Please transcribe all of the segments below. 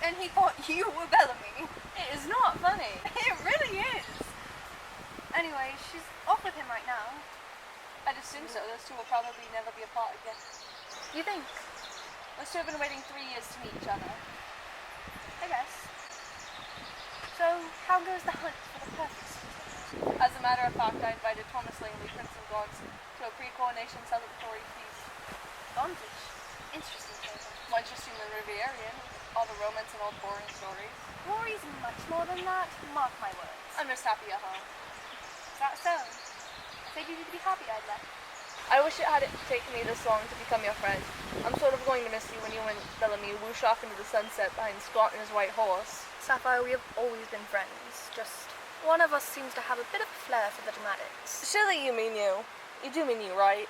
and he thought you were Bellamy. It is not funny. It really is. Anyway, she's off with him right now. I'd assume so. Those two will probably never be apart again. You think? Those two have been waiting 3 years to meet each other. I guess. So, how goes the hunt for the perfect suitor? As a matter of fact, I invited Thomas Langley, Prince and Gaunt, to a pre-coronation celebratory feast. Gauntish. Interesting flavor. Once you've seen the Rivierian, all the romance and old boring stories. Rory's much more than that, mark my words. I'm just happy at home. Is that so? I figured you'd be happy I'd left. I wish it hadn't taken me this long to become your friend. I'm sort of going to miss you when you and Bellamy whoosh off into the sunset behind Scott and his white horse. Sapphire, we have always been friends. Just one of us seems to have a bit of a flair for the dramatics. Surely you mean you. You do mean you, right?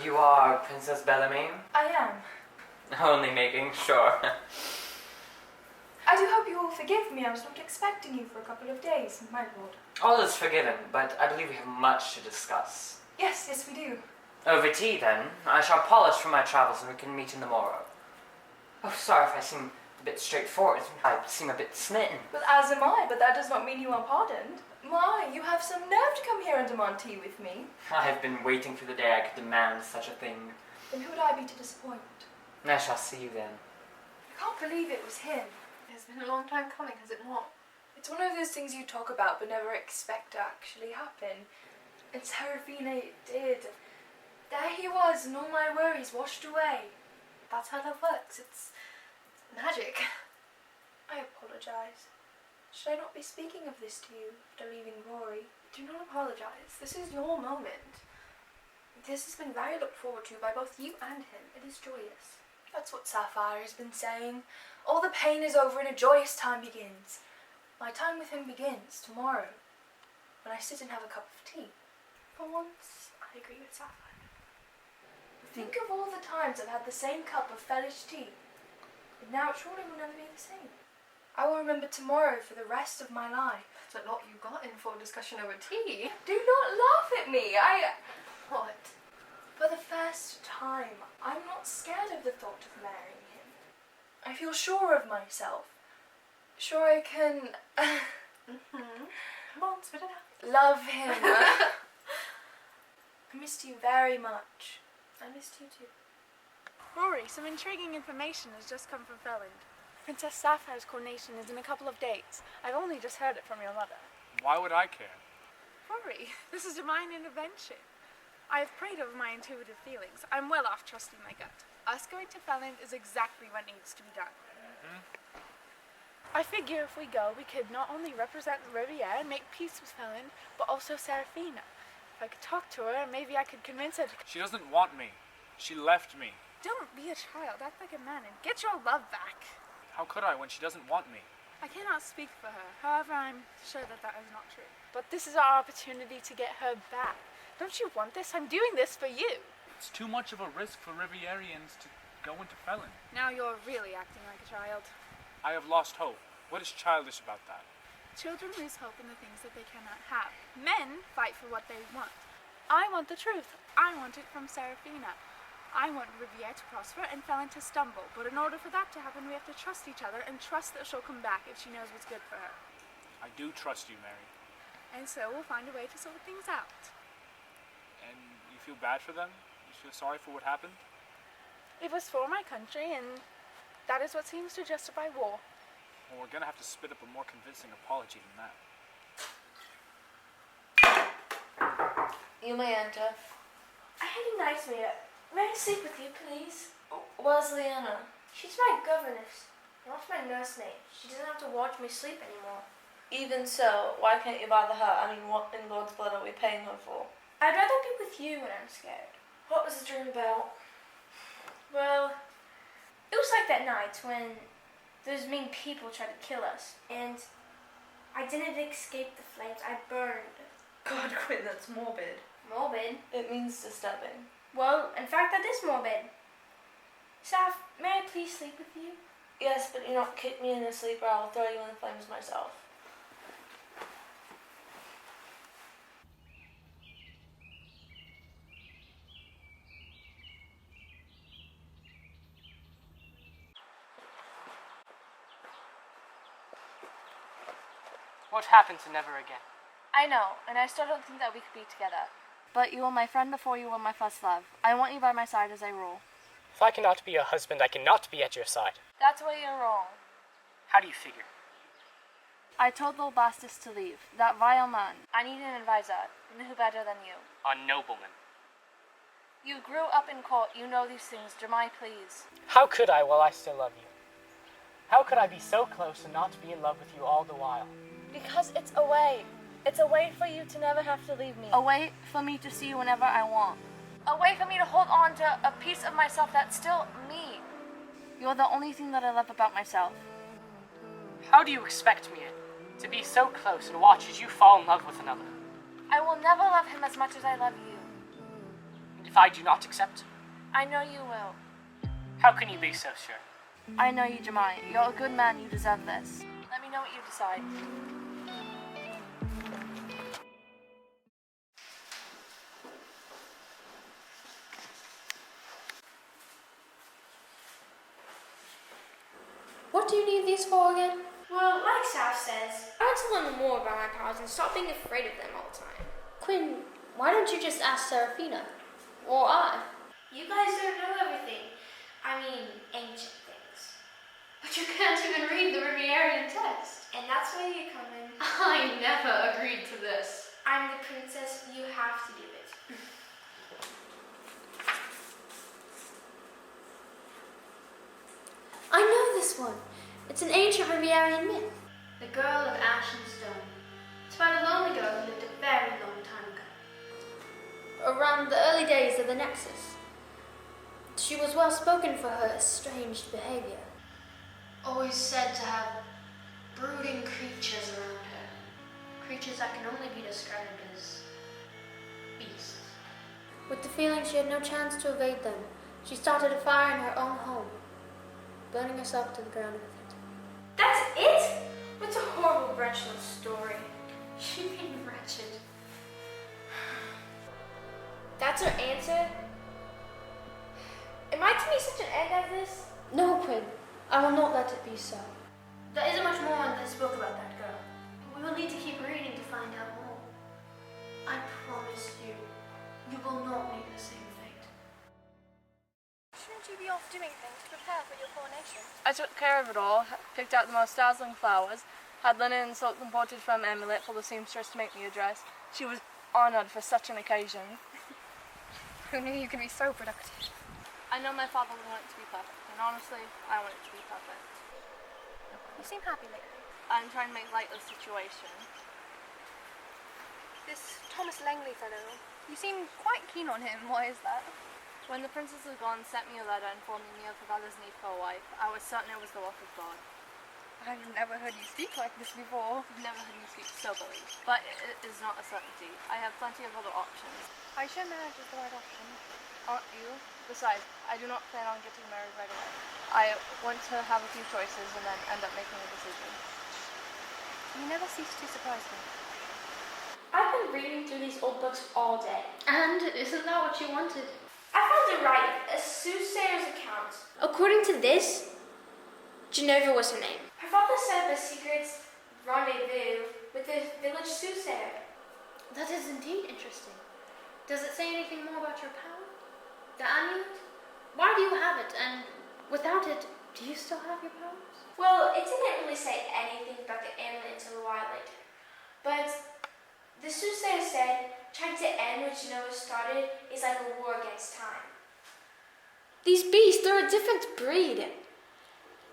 You are Princess Bellamy? I am. Only making sure. I do hope you will forgive me. I was not expecting you for a couple of days, my lord. All is forgiven, but I believe we have much to discuss. Yes, yes, we do. Over tea, then. I shall polish from my travels and we can meet in the morrow. Oh, sorry if I seem a bit straightforward. I seem a bit smitten. Well, as am I, but that does not mean you are pardoned. My, you have some nerve to come here and demand tea with me. I have been waiting for the day I could demand such a thing. Then who would I be to disappoint? I shall see you then. I can't believe it was him. It's been a long time coming, has it not? It's one of those things you talk about but never expect to actually happen. And Serafina, it did. There he was, and all my worries washed away. That's how love works. It's magic. I apologize. Should I not be speaking of this to you after leaving Rory? Do not apologize. This is your moment. This has been very looked forward to by both you and him. It is joyous. That's what Sapphire has been saying. All the pain is over and a joyous time begins. My time with him begins tomorrow, when I sit and have a cup of tea. For once, I agree with Sapphire. Think of all the times I've had the same cup of fellish tea, and now it surely will never be the same. I will remember tomorrow for the rest of my life. That's a lot you got in for a discussion over tea. Do not laugh at me. What? For the first time, I'm not scared of the thought of marrying him. I feel sure of myself. Sure I can Come on, spit it out. love him. I missed you very much. I missed you too. Rory, some intriguing information has just come from Felland. Princess Sapphire's coronation is in a couple of days. I've only just heard it from your mother. Why would I care? Rory, this is divine intervention. I have prayed over my intuitive feelings. I'm well off trusting my gut. Us going to Felland is exactly what needs to be done. I figure if we go, we could not only represent Riviera and make peace with Felland, but also Serafina. If I could talk to her, maybe I could convince her to... She doesn't want me. She left me. Don't be a child, act like a man, and get your love back. How could I when she doesn't want me? I cannot speak for her. However, I'm sure that that is not true. But this is our opportunity to get her back. Don't you want this? I'm doing this for you. It's too much of a risk for Rivierians to go into Felon. Now you're really acting like a child. I have lost hope. What is childish about that? Children lose hope in the things that they cannot have. Men fight for what they want. I want the truth. I want it from Serafina. I want Riviera to prosper and Felon to stumble. But in order for that to happen, we have to trust each other and trust that she'll come back if she knows what's good for her. I do trust you, Mary. And so we'll find a way to sort things out. And you feel bad for them? You feel sorry for what happened? It was for my country, and that is what seems to justify war. Well, we're gonna have to spit up a more convincing apology than that. You may enter. I had a nightmare. May I sleep with you, please? Where's Leana? She's my governess, not my nursemaid. She doesn't have to watch me sleep anymore. Even so, why can't you bother her? I mean, what in Lord's blood are we paying her for? I'd rather be with you when I'm scared. What was the dream about? Well, it was like that night when Those mean people tried to kill us. And I didn't escape the flames. I burned. God, Quinn, that's morbid. Morbid? It means disturbing. Well, in fact, that is morbid. Saph, may I please sleep with you? Yes, but do not kick me in the sleeper. I'll throw you in the flames myself. What happened to never again? I know, and I still don't think that we could be together. But you were my friend before you were my first love. I want you by my side as I rule. If I cannot be your husband, I cannot be at your side. That's where you're wrong. How do you figure? I told Lord Bastis to leave. That vile man. I need an advisor. Who better than you? A nobleman. You grew up in court. You know these things. Jemai, please. How could I while I still love you? How could I be so close and not be in love with you all the while? Because it's a way. It's a way for you to never have to leave me. A way for me to see you whenever I want. A way for me to hold on to a piece of myself that's still me. You're the only thing that I love about myself. How do you expect me to be so close and watch as you fall in love with another? I will never love him as much as I love you. And if I do not accept, I know you will. how can you be so sure? I know you, Jemai. You're a good man. You deserve this. Let me know what you decide. What do you need these for again? Well, like Saph says, I want to learn more about my powers and stop being afraid of them all the time. Quinn, why don't you just ask Seraphina? Or I? You guys don't know everything. I mean, ancient things. But you can't even read the Rivierian text. And that's where you come in. I never agreed to this. I'm the princess, you have to do it. I know this one. It's an ancient Rivierian myth. The Girl of Ash and Stone. It's about a lonely girl who lived a very long time ago. Around the early days of the Nexus. She was well spoken for her estranged behavior. Always said to have brooding creatures around her. Creatures that can only be described as beasts. With the feeling she had no chance to evade them, she started a fire in her own home, burning herself to the ground with it. That's it? What's a horrible, wretched story? You mean wretched? That's her answer? Am I to make such an end of this? No, Quinn. I will not let it be so. There isn't much more in this book about that girl. We will need to keep reading to find out more. I promise you, you will not make the same fate. Shouldn't you be off doing things to prepare for your coronation? I took care of it all, picked out the most dazzling flowers, had linen and silk imported from Amulet for the seamstress to make me a dress. She was honoured for such an occasion. Who knew you could be so productive? I know my father would want it to be perfect, and honestly, I want it to be perfect. You seem happy lately. I'm trying to make light of the situation. This Thomas Langley fellow, you seem quite keen on him. Why is that? When the princess was gone, sent me a letter informing me of her father's need for a wife. I was certain it was the work of God. I've never heard you speak like this before. I've never heard you speak soberly, but it is not a certainty. I have plenty of other options. Are you sure marriage is the right option? Aren't you? Besides, I do not plan on getting married right away. I want to have a few choices and then end up making a decision. You never cease to surprise me. I've been reading through these old books all day. And isn't that what you wanted? I found it right, a soothsayer's account. According to this, Genova was her name. Her father set up a secret rendezvous with the village soothsayer. That is indeed interesting. Does it say anything more about your power? The amulet? Why do you have it? And without it, do you still have your powers? Well, it didn't really say anything about the amulet until a while later. But the soothsayer said trying to end what Genova started is like a war against time. These beasts, they're a different breed.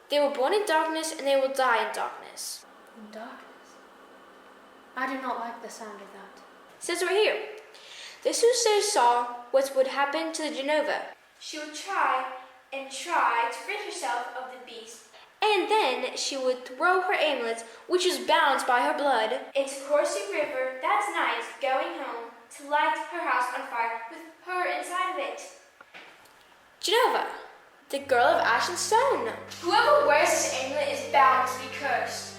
They were born in darkness and they will die in darkness. In darkness? I do not like the sound of that. It says right here, the soothsayer saw what would happen to the Genova. She would try and try to rid herself of the beast and then she would throw her amulet, which was bound by her blood, into Corsi River that night, going home to light her house on fire with her inside of it. Genova, the girl of ash and stone. Whoever wears this amulet is bound to be cursed.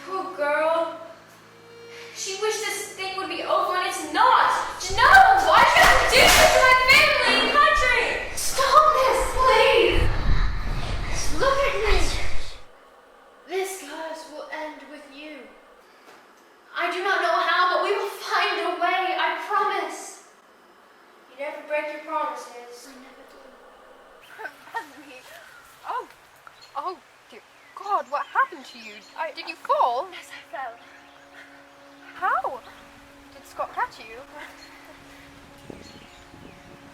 Poor girl. She wished this thing would be over and it's not. Genova, why do you have to do this to my family and country? Stop this, please. Look at me. This curse will end with you. I do not know how, but we will find a way, I promise. You never break your promises. I never do. Henry. Oh, dear God, what happened to you? Did you fall? Yes, I fell. How? Did Scott catch you?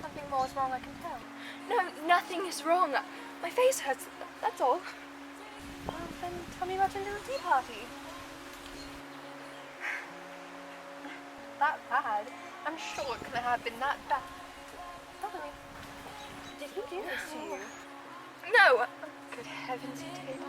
Nothing more is wrong, I can tell. No, nothing is wrong. My face hurts, that's all. Well, then tell me about your little tea party. That bad? I'm sure it couldn't have been that bad. Tell me, did he do this to you? No. Good heavens, he did.